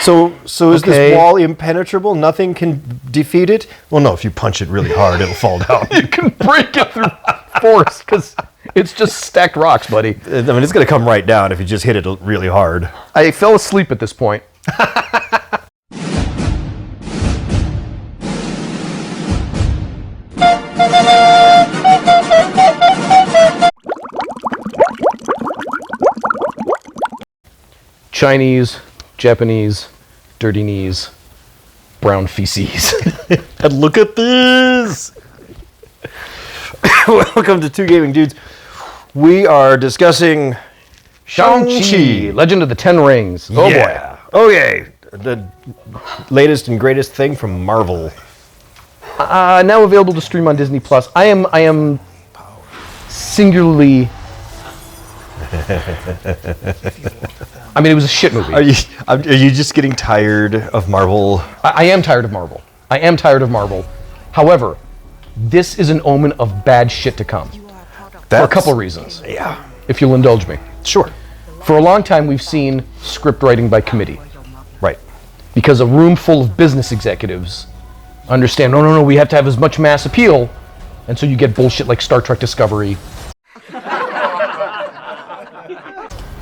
So is this wall impenetrable? Nothing can defeat it? Well, no, if you punch it really hard, it'll fall down. You can break it through force because it's just stacked rocks, buddy. I mean, it's going to come right down if you just hit it really hard. I fell asleep at this point. Chinese, Japanese, dirty knees, brown feces. And look at this! Welcome to Two Gaming Dudes. We are discussing Shang Chi, Legend of the Ten Rings. Oh boy. Okay. The latest and greatest thing from Marvel. Now available to stream on Disney Plus. I am singularly. I mean, it was a shit movie. Are you just getting tired of Marvel? I am tired of Marvel. I am tired of Marvel. However, this is an omen of bad shit to come. For a couple reasons. Yeah. If you'll indulge me. Sure. For a long time, we've seen script writing by committee. Right. Because a room full of business executives understand, no, we have to have as much mass appeal, and so you get bullshit like Star Trek Discovery.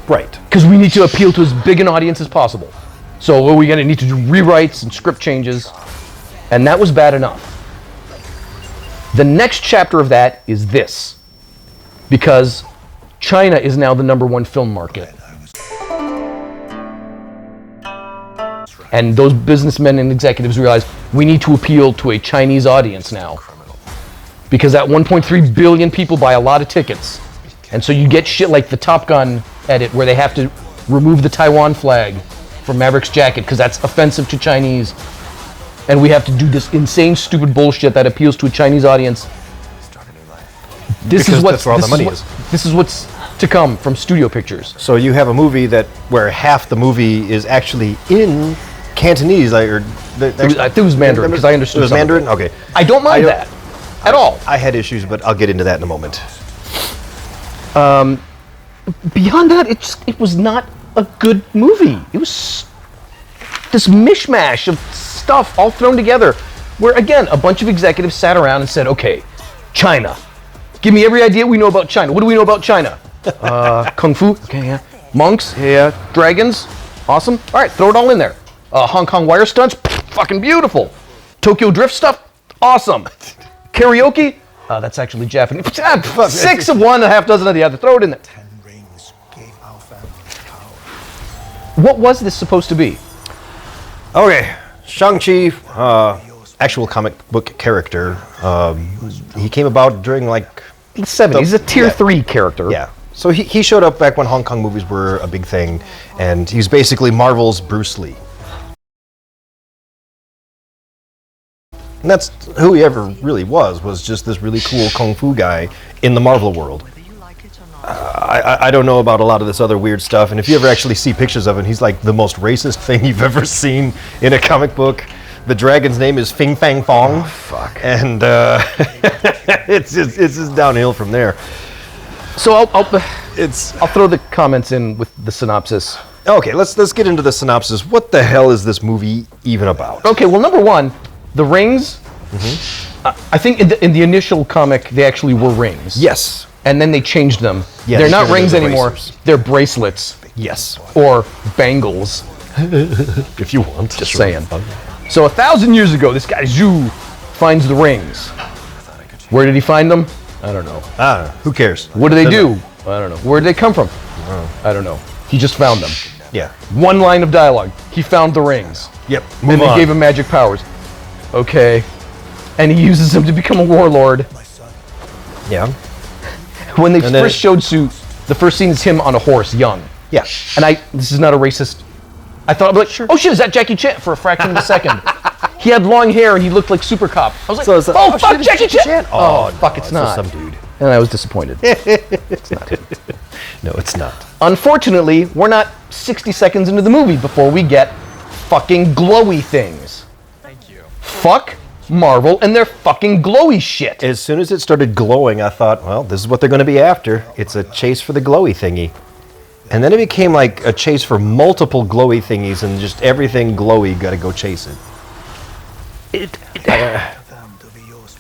Right. Because we need to appeal to as big an audience as possible. So we're going to need to do rewrites and script changes, and that was bad enough. The next chapter of that is this, because China is now the #1 film market. And those businessmen and executives realize we need to appeal to a Chinese audience now. Because that 1.3 billion people buy a lot of tickets. And so you get shit like the Top Gun edit where they have to remove the Taiwan flag from Maverick's jacket because that's offensive to Chinese. And we have to do this insane, stupid bullshit that appeals to a Chinese audience. This is where all the money is. This is what's to come from studio pictures. So you have a movie where half the movie is actually in Cantonese, I think it was Mandarin because I understood. It was Mandarin? Okay. I don't mind that at all. I had issues, but I'll get into that in a moment. Beyond that, it was not a good movie. It was this mishmash of stuff all thrown together where, again, a bunch of executives sat around and said, okay, China. Give me every idea we know about China. What do we know about China? Kung Fu? Okay, yeah. Monks? Yeah. Dragons? Awesome. All right, throw it all in there. Hong Kong wire stunts? Fucking beautiful. Tokyo Drift stuff? Awesome. Karaoke? That's actually Japanese. 6 of one, a half dozen of the other. Throw it in there. What was this supposed to be? Okay, Shang-Chi, actual comic book character. He came about during like the 70s. He's a tier 3 character. Yeah. So he showed up back when Hong Kong movies were a big thing, and he's basically Marvel's Bruce Lee. And that's who he ever really was just this really cool kung fu guy in the Marvel world. I don't know about a lot of this other weird stuff, and if you ever actually see pictures of him, he's like the most racist thing you've ever seen in a comic book. The dragon's name is Fing Fang Fong. Oh, fuck. And it's just downhill from there. So I'll throw the comments in with the synopsis. Okay, let's get into the synopsis. What the hell is this movie even about? Okay, well, number one, the rings. I think in the initial comic they actually were rings. Yes. And then they changed them. Yeah, they're not rings anymore. They're bracelets. Yes. Or bangles. If you want. Just saying. So 1,000 years ago, this guy Zhu finds the rings. Where did he find them? I don't know. Who cares? What do they do? I don't know. Where did they come from? I don't know. He just found them. Yeah. One line of dialogue. He found the rings. Yep. And they gave him magic powers. Okay. And he uses them to become a warlord. Yeah. When they first showed Zhu, the first scene is him on a horse, young. Yeah. And this is not a racist. I thought, like, oh shit, is that Jackie Chan? For a fraction of a second. He had long hair and he looked like Super Cop. I was like, oh fuck, shit, Jackie Chan! Oh, fuck, it's not. Some dude. And I was disappointed. It's not him. No, it's not. Unfortunately, we're not 60 seconds into the movie before we get fucking glowy things. Thank you. Fuck Marvel and their fucking glowy shit. As soon as it started glowing, I thought, well, this is what they're going to be after. It's a chase for the glowy thingy. And then it became like a chase for multiple glowy thingies, and just everything glowy got to go chase it.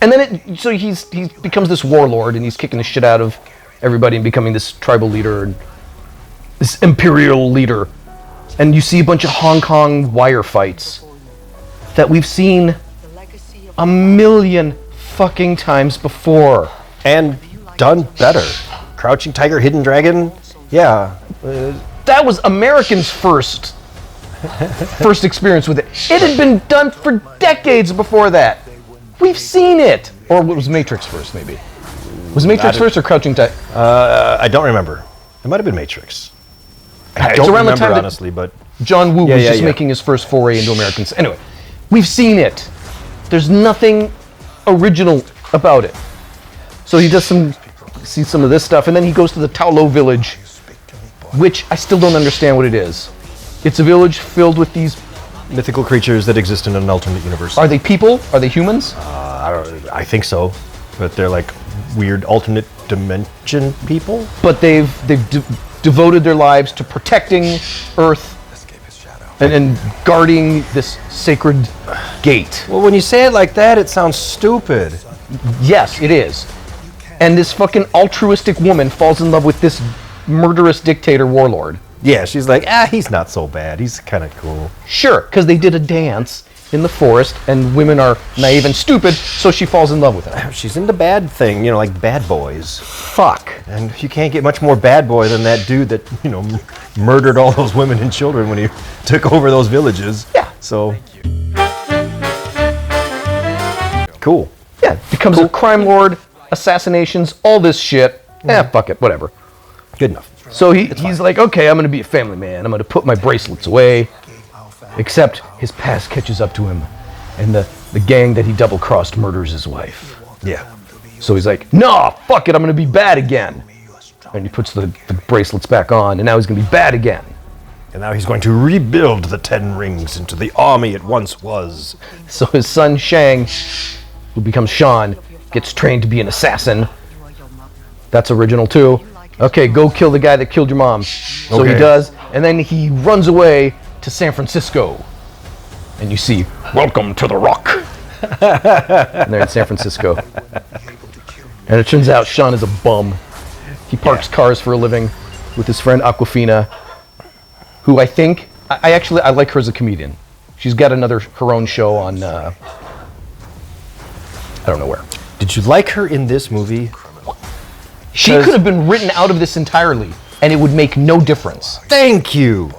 And then so he becomes this warlord, and he's kicking the shit out of everybody and becoming this tribal leader and this imperial leader. And you see a bunch of Hong Kong wire fights that we've seen a million fucking times before. And done better. Crouching Tiger, Hidden Dragon, yeah. That was Americans' first experience with it. It had been done for decades before that. We've seen it. Or was Matrix first, maybe? Was Matrix first or Crouching Tiger? I don't remember. It might have been Matrix. I It's don't around the remember, time that honestly, but... John Woo was just yeah. making his first foray into Americans. Anyway, we've seen it. There's nothing original about it. So he does see some of this stuff, and then he goes to the Taolo village, which I still don't understand what it is. It's a village filled with these... mythical creatures that exist in an alternate universe. Are they people? Are they humans? I think so, but they're like weird alternate dimension people. But they've devoted their lives to protecting Earth and guarding this sacred gate. Well, when you say it like that, it sounds stupid. Yes, it is. And this fucking altruistic woman falls in love with this murderous dictator warlord. Yeah, she's like, he's not so bad. He's kind of cool. Sure, because they did a dance in the forest, and women are naive and stupid, so she falls in love with him. She's into bad thing, like bad boys. Fuck. And you can't get much more bad boy than that dude that, murdered all those women and children when he took over those villages. Yeah. So. Cool. Yeah, becomes a crime lord, assassinations, all this shit. Fuck it, whatever. Good enough. So he's like, okay, I'm going to be a family man. I'm going to put my bracelets away. Except his past catches up to him, and the gang that he double-crossed murders his wife. Yeah. So he's like, no, fuck it, I'm going to be bad again. And he puts the bracelets back on, and now he's going to be bad again. And now he's going to rebuild the 10 rings into the army it once was. So his son, Shang, who becomes Sean, gets trained to be an assassin. That's original, too. Okay, go kill the guy that killed your mom. So he does, and then he runs away to San Francisco. And you see, welcome to the Rock. And they're in San Francisco. And it turns out Sean is a bum. He parks cars for a living with his friend Aquafina, who I think, I like her as a comedian. She's got her own show on, I don't know where. Did you like her in this movie? She could have been written out of this entirely, and it would make no difference. Thank you.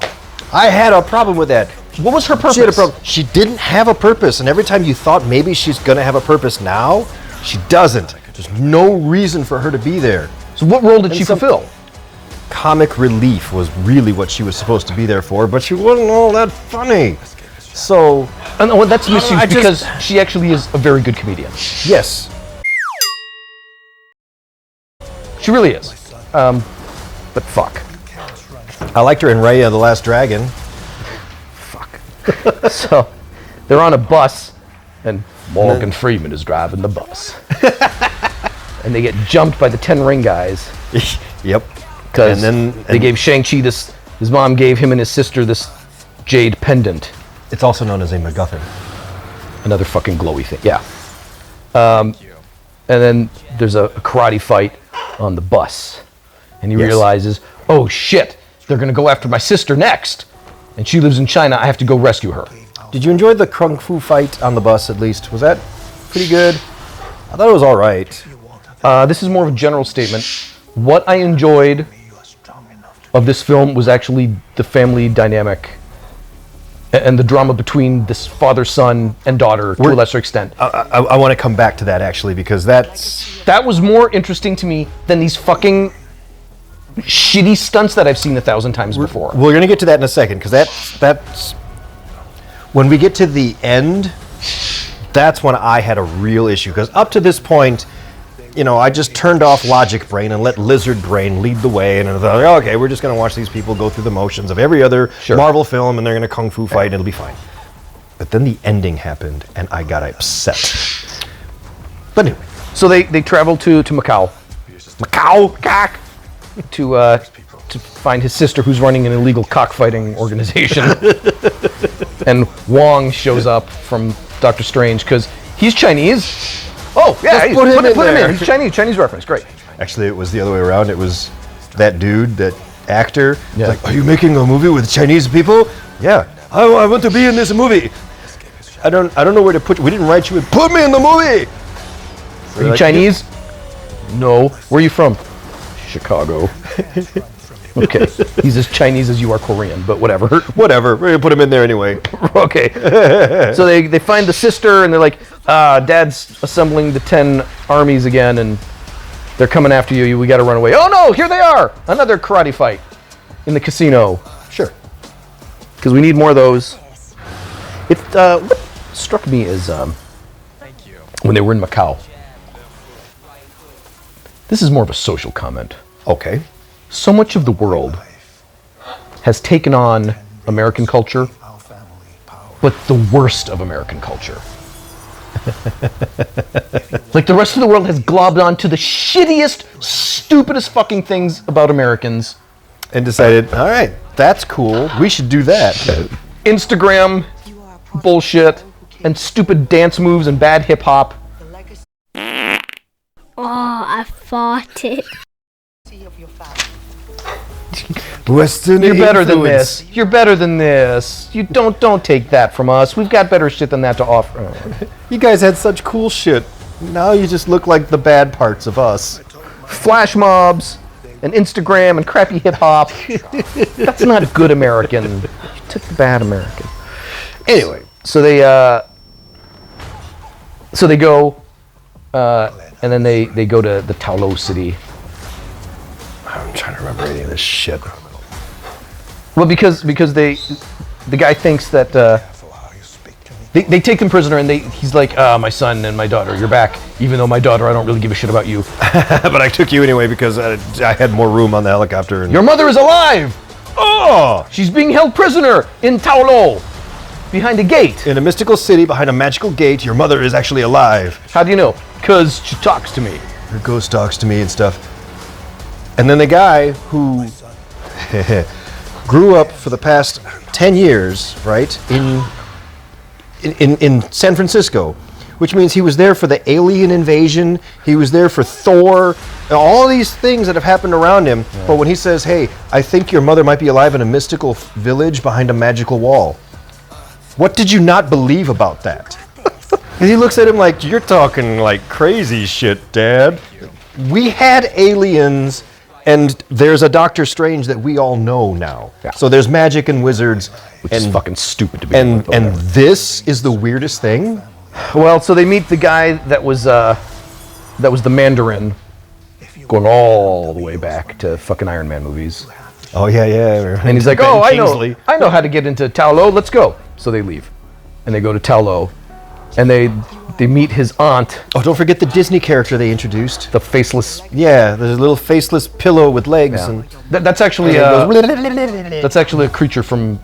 I had a problem with that. What was her purpose? She had a problem. She didn't have a purpose, and every time you thought maybe she's going to have a purpose now, she doesn't. There's no reason for her to be there. So what role did she fulfill? Comic relief was really what she was supposed to be there for, but she wasn't all that funny. So... And that's misused because she actually is a very good comedian. Yes. She really is. But fuck. I liked her in Raya the Last Dragon. Fuck. So, they're on a bus, and Morgan Freeman is driving the bus. And they get jumped by the 10 Ring guys. Yep. Because they gave Shang Chi his mom gave him and his sister this jade pendant. It's also known as a MacGuffin. Another fucking glowy thing, yeah. And then there's a karate fight on the bus. And he realizes, oh shit, they're going to go after my sister next. And she lives in China, I have to go rescue her. Did you enjoy the kung fu fight on the bus at least? Was that pretty good? I thought it was all right. This is more of a general statement. What I enjoyed of this film was actually the family dynamic and the drama between this father, son, and daughter to a lesser extent. I want to come back to that actually because that was more interesting to me than these fucking shitty stunts that I've seen 1,000 times before. We're going to get to that in a second because that's when we get to the end. That's when I had a real issue because up to this point, I just turned off logic brain and let lizard brain lead the way, and I thought, okay, we're just going to watch these people go through the motions of every other Marvel film, and they're going to kung fu fight, and it'll be fine. But then the ending happened, and I got upset. But anyway, so they travel to Macau. Macau, to find his sister who's running an illegal cockfighting organization. And Wong shows up from Doctor Strange because he's Chinese. Oh, yeah, put him in him there. in. He's Chinese reference, great. Actually, it was the other way around. It was that dude, that actor. Yeah. Like, are you making a movie with Chinese people? Yeah. I want to be in this movie. I don't know where to put you. We didn't write you in. Put me in the movie. Are you Chinese? No. Where are you from? Chicago. Okay. He's as Chinese as you are Korean, but whatever. Whatever. We're gonna put him in there anyway. Okay. So they find the sister and they're like, Dad's assembling the 10 armies again and they're coming after you. We got to run away. Oh no! Here they are! Another karate fight in the casino. Sure. Because we need more of those. What struck me is when they were in Macau. This is more of a social comment. Okay. So much of the world has taken on American culture, but the worst of American culture. Like the rest of the world has globbed onto the shittiest, stupidest fucking things about Americans. And decided, all right, that's cool. We should do that. Instagram bullshit and stupid dance moves and bad hip hop. Oh, I farted. Western You're better than influence. this. You're better than this. You don't take that from us. We've got better shit than that to offer. You guys had such cool shit. Now you just look like the bad parts of us. Flash mobs and Instagram and crappy hip hop. That's not good American. You took the bad American. Anyway, so they go and then they go to the Taolo city. I'm trying to remember any of this shit. Well, because the guy thinks that they take them prisoner and he's like, my son and my daughter, you're back. Even though my daughter, I don't really give a shit about you. But I took you anyway because I had more room on the helicopter. And Your mother is alive. oh! She's being held prisoner in Taolo behind a gate. In a mystical city behind a magical gate, your mother is actually alive. How do you know? Because she talks to me. Her ghost talks to me and stuff. And then the guy who grew up for the past 10 years, right, in San Francisco, which means he was there for the alien invasion, he was there for Thor, and all these things that have happened around him. Yeah. But when he says, hey, I think your mother might be alive in a mystical village behind a magical wall, what did you not believe about that? And he looks at him like, you're talking like crazy shit, Dad. We had aliens, and there's a Doctor Strange that we all know now. Yeah. So there's magic and wizards. Which is fucking stupid to be And this is the weirdest thing? Well, so they meet the guy that was the Mandarin, going all the way back to fucking Iron Man movies. Oh, yeah. And he's like, Ben oh, Kingsley. I know how to get into Taolo, let's go. So they leave. And they go to Taolo. And they meet his aunt, Oh, don't forget the Disney character they introduced. the faceless. Yeah, there's a little faceless pillow with legs. Yeah. And That's actually that's actually a creature from.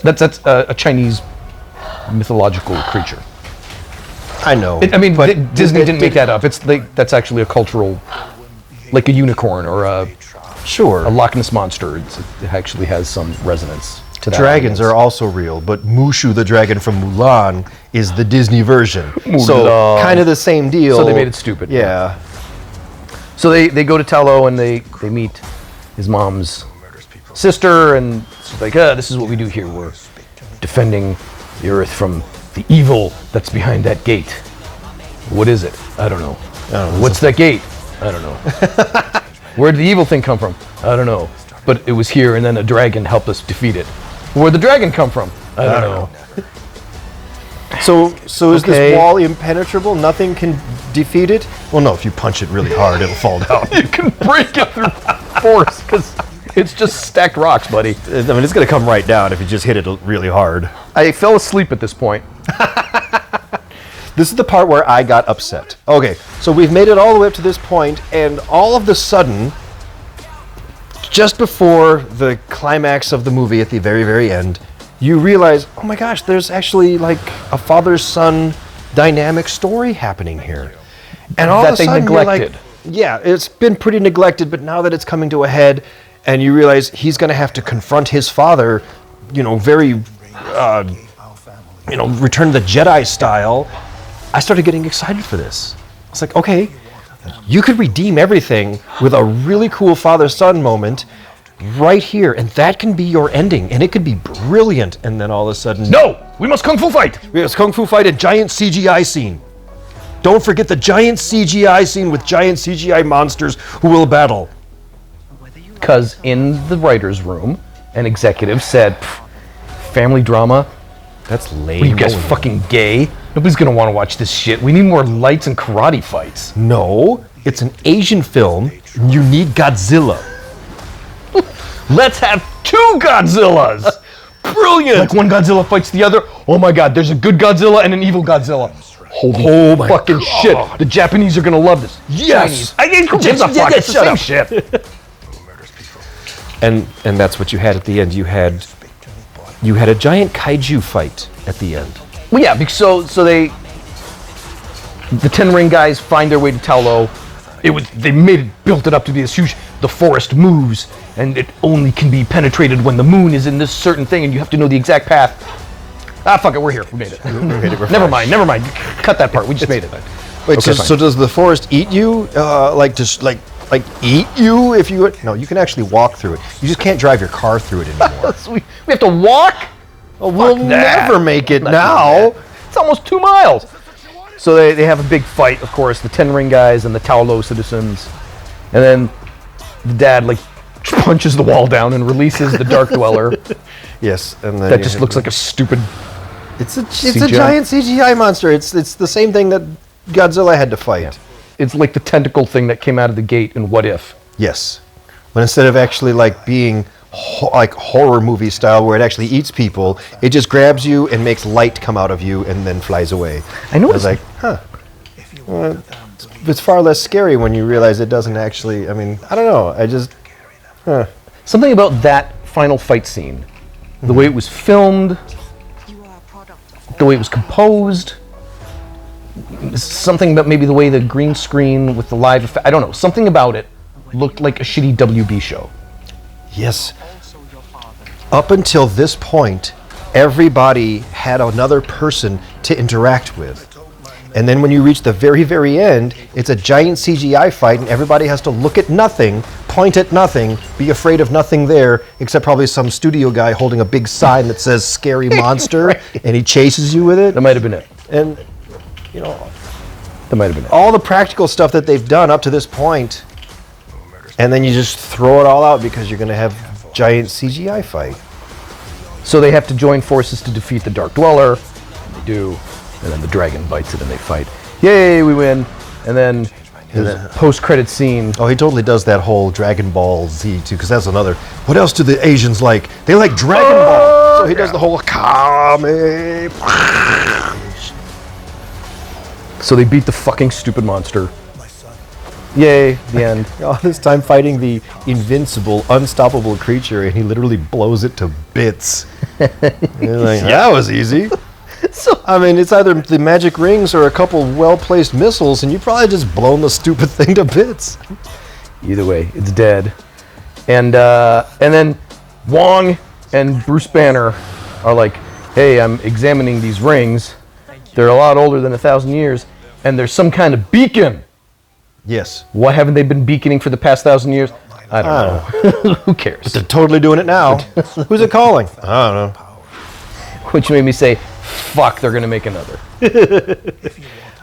That's a Chinese mythological creature. I know. Disney didn't make that up. That's actually a cultural, like a unicorn or a Sure. Loch Ness monster. It actually has some resonance to that. Dragons are also real, but Mushu the dragon from Mulan is the Disney version. So Mulan. kind of the same deal. So they made it stupid. Yeah. So they go to Taolo and they meet his mom's sister, and she's like, this is what we do here. We're defending the earth from the evil that's behind that gate. What is it? I don't know. What's that gate? I don't know. Where did the evil thing come from? I don't know. But it was here, and then a dragon helped us defeat it. Where'd the dragon come from? I don't know. So is Okay. this wall impenetrable? Nothing can defeat it? Well, no, if you punch it really hard, it'll fall down. You can break it through force, because it's just stacked rocks, buddy. I mean, it's going to come right down if you just hit it really hard. I fell asleep at this point. This is the part where I got upset. Okay, so we've made it all the way up to this point, and all of the sudden, just before the climax of the movie at the very, very end, you realize, oh my gosh, there's actually like a father-son dynamic story happening here. And all That of a they sudden neglected. you're like, yeah, it's been pretty neglected, but now that it's coming to a head, and you realize he's going to have to confront his father, very, Return of the Jedi style. I started getting excited for this. It's like, okay, you could redeem everything with a really cool father-son moment right here, and that can be your ending, and it could be brilliant. And then all of a sudden, No! We must kung fu fight! we have kung fu fight, a giant CGI scene. Don't forget the giant CGI scene with giant CGI monsters who will battle. Because in the writer's room, an executive said, family drama, That's lame. what are you guys fucking gay? Nobody's gonna want to watch this shit. We need more lights and karate fights. No, it's an Asian film. You need Godzilla. Let's have 2 Godzillas! Brilliant! Like one Godzilla fights the other. Oh my god, there's a good Godzilla and an evil Godzilla. Holy my fucking God. shit. The Japanese are gonna love this. Yes. Chinese. Who gives a fuck? It's the same shit. And that's what you had at the end. You had a giant kaiju fight at the end. Well, yeah, because so the Ten Ring guys find their way to Taolo. They built it up to be this huge. The forest moves, and it only can be penetrated when the moon is in this certain thing, and you have to know the exact path. Ah, fuck it, we're here. We made it. Never mind. Cut that part. We just made it. Wait, Okay, so does the forest eat you? Like eat you if you? No, you can actually walk through it. You just can't drive your car through it anymore. we have to walk. Oh, we'll that. never make it Not now. doing that. It's almost 2 miles. So they have a big fight, of course, the Ten Ring guys and the Taolo citizens. And then the dad, punches the wall down and releases the Dark Dweller. Yes, and then That just looks like a stupid... it's a CGI. giant CGI monster. It's the same thing that Godzilla had to fight. It's like the tentacle thing that came out of the gate in What If. Yes, but instead of actually being like horror movie style where it actually eats people, it just grabs you and makes light come out of you and then flies away. I noticed- was like, well, it's far less scary when you realize it doesn't actually. I mean, I don't know. Something about that final fight scene, the way it was filmed, the way it was composed, something about maybe the way the green screen with the live effect, I don't know, something about it looked like a shitty WB show. Yes. Up until this point, everybody had another person to interact with. And then when you reach the very, very end, it's a giant CGI fight, and everybody has to look at nothing, point at nothing, be afraid of nothing there, except probably some studio guy holding a big sign that says "Scary Monster," and he chases you with it. That might have been it. And, That might have been it. all the practical stuff that they've done up to this point, and then you just throw it all out because you're going to have giant CGI fight. So they have to join forces to defeat the Dark Dweller. They do. And then the dragon bites it and they fight. Yay, we win. And then the post-credit scene. Oh, he totally does that whole Dragon Ball Z too, because that's another. What else do the Asians like? They like Dragon Ball. So he does the whole Kame. So they beat the fucking stupid monster. Yay, the end. All this time fighting the invincible, unstoppable creature, and he literally blows it to bits. You're like, that was easy. So I mean, it's either the magic rings or a couple well-placed missiles, and you probably just blown the stupid thing to bits. either way, it's dead. And then Wong and Bruce Banner are like, hey, I'm examining these rings. They're a lot older than 1,000 years, and there's some kind of beacon. Yes. Why haven't they been beaconing for the past 1,000 years? I don't know. Who cares? They're totally doing it now. Who's it calling? I don't know. Which made me say, fuck, they're going to make another.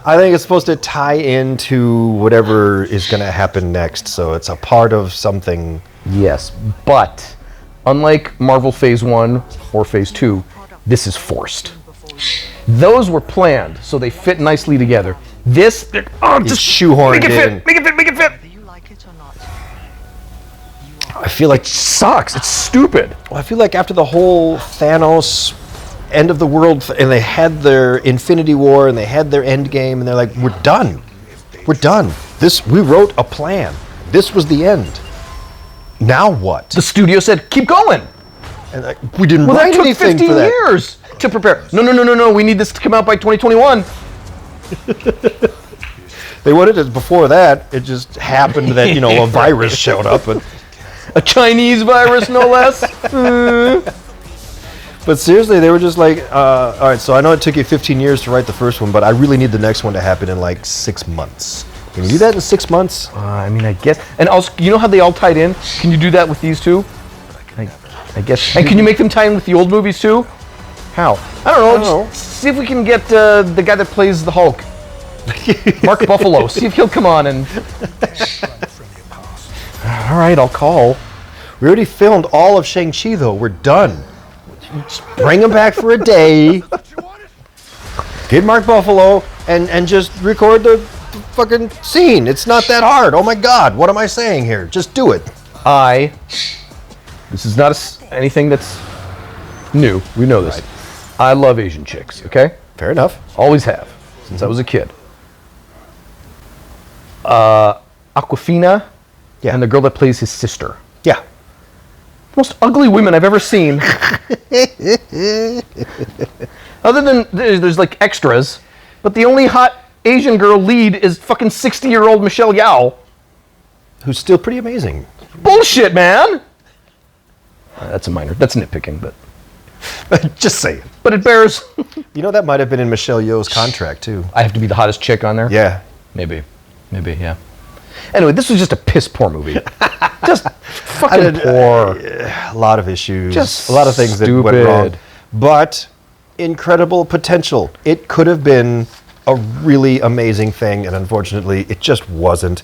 I think it's supposed to tie into whatever is going to happen next, so it's a part of something. Yes, but unlike Marvel Phase 1 or Phase 2, this is forced. Those were planned, so they fit nicely together. This, Just shoehorned make it in. fit, make it fit, make it fit. I feel like Sucks, it's stupid. I feel like after the whole Thanos end of the world, and they had their Infinity War, and they had their End Game, and they're like, we're done. We're done. We wrote a plan. This was the end. Now what? The studio said, keep going. And we didn't Well, that write took anything 15 for that. years to prepare. No, we need this to come out by 2021. They wanted it before that. It just happened that, a virus showed up. But A Chinese virus, no less. But seriously, they were just like, all right, so I know it took you 15 years to write the first one, but I really need the next one to happen in like 6 months. Can you do that in 6 months? I mean, I guess. And also, you know how they all tied in? Can you do that with these two? I guess. And can you make them tie in with the old movies too? How? I don't know. Just see if we can get the guy that plays the Hulk, Mark Buffalo. See if he'll come on and. All right, I'll call. We already filmed all of Shang Chi, though. We're done. Just bring him back for a day. Get Mark Buffalo and just record the fucking scene. It's not that hard. Oh my God, what am I saying here? Just do it. This is not anything that's new. We know this. Right. I love Asian chicks, okay? Fair enough. Always have, since I was a kid. Awkwafina and the girl that plays his sister. Yeah. Most ugly women I've ever seen. Other than, there's like extras, but the only hot Asian girl lead is fucking 60-year-old Michelle Yeoh. Who's still pretty amazing. Bullshit, man! That's a minor. That's nitpicking, but just saying. But it bears. You know, that might have been in Michelle Yeoh's contract too. I have to be the hottest chick on there? Yeah. Maybe, yeah. Anyway, this was just a piss poor movie. Just fucking poor. A lot of issues. Just a lot of things that went wrong. But incredible potential. It could have been a really amazing thing, and unfortunately, it just wasn't.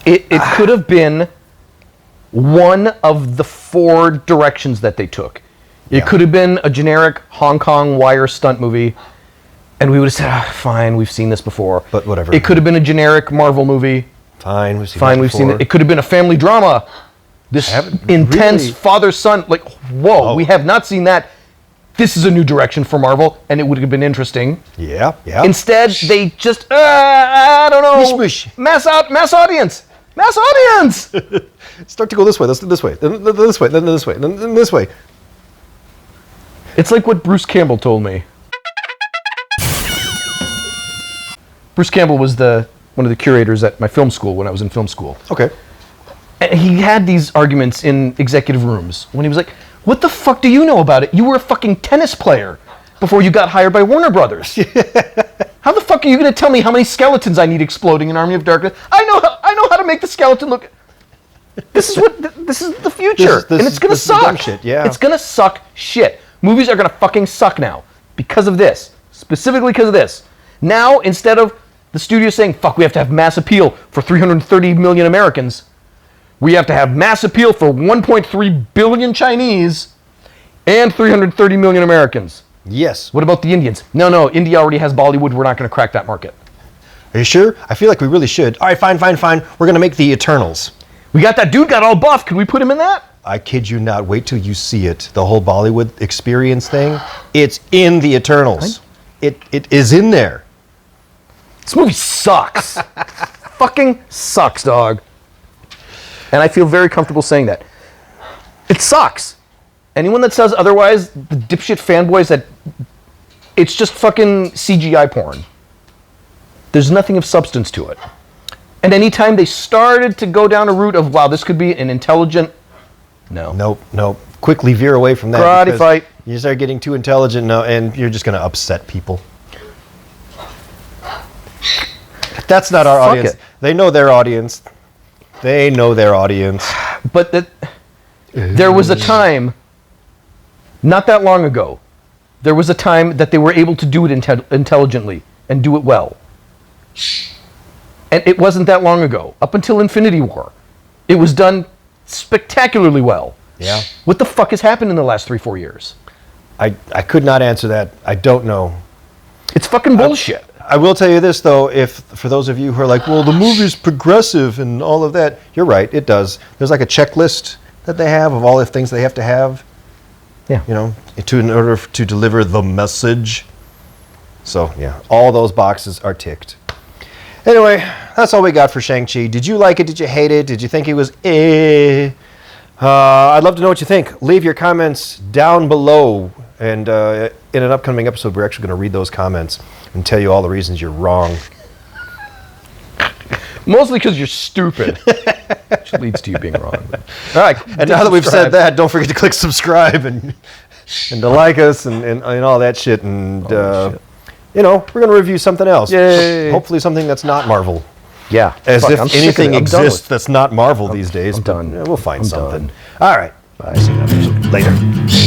It could have been one of the 4 directions that they took. It could have been a generic Hong Kong wire stunt movie, and we would have said, fine, we've seen this before. But whatever. It could have been a generic Marvel movie. Fine, we've seen it. It could have been a family drama. This intense father-son, like, whoa, we have not seen that. This is a new direction for Marvel, and it would have been interesting. Yeah. Instead, they just, I don't know. Mish. Mass audience. Mass audience! Start to go this way, let's do this way, then this way, then this way, then this way. It's like what Bruce Campbell told me. Bruce Campbell was one of the curators at my film school when I was in film school. Okay. And he had these arguments in executive rooms when he was like, what the fuck do you know about it? You were a fucking tennis player before you got hired by Warner Brothers. How the fuck are you going to tell me how many skeletons I need exploding in Army of Darkness? I know how to make the skeleton look. This is the future, and it's going to suck. Shit, yeah. It's going to suck shit. Movies are going to fucking suck now because of this. Specifically because of this. Now, instead of the studio saying, fuck, we have to have mass appeal for 330 million Americans, we have to have mass appeal for 1.3 billion Chinese and 330 million Americans. Yes. What about the Indians? No, India already has Bollywood. We're not going to crack that market. Are you sure? I feel like we really should. All right, fine. We're going to make the Eternals. We got that dude got all buff. Can we put him in that? I kid you not. Wait till you see it. The whole Bollywood experience thing. It's in the Eternals. It is in there. This movie sucks. Fucking sucks, dog. And I feel very comfortable saying that. It sucks. Anyone that says otherwise, the dipshit fanboys that it's just fucking CGI porn. There's nothing of substance to it. And anytime they started to go down a route of, wow, this could be an intelligent... No. Nope. Quickly veer away from that. Karate fight. You start getting too intelligent now, and you're just going to upset people. That's not our audience. It. They know their audience. But there was a time, not that long ago, there was a time that they were able to do it intelligently and do it well. And it wasn't that long ago. Up until Infinity War, it was done spectacularly well. Yeah. What the fuck has happened in the last 3-4 years? I could not answer that. I don't know. It's fucking bullshit. I will tell you this, though, if for those of you who are like, well, the movie's progressive and all of that, you're right, it does. There's like a checklist that they have of all the things they have to have. Yeah. You know, in order to deliver the message. So, yeah, all those boxes are ticked. Anyway, that's all we got for Shang-Chi. Did you like it? Did you hate it? Did you think it was I'd love to know what you think. Leave your comments down below. And in an upcoming episode, we're actually going to read those comments and tell you all the reasons you're wrong. Mostly because you're stupid. Which leads to you being wrong. All right. And now that we've said that, don't forget to click subscribe and to like us and all that shit. And, you know, we're going to review something else. Yay. Hopefully something that's not Marvel. Yeah. As Fuck, if I'm sick of anything it. I'm done exists with- that's not Marvel these days. I'm but, done. We'll find I'm something. done. All right. Bye. See you later.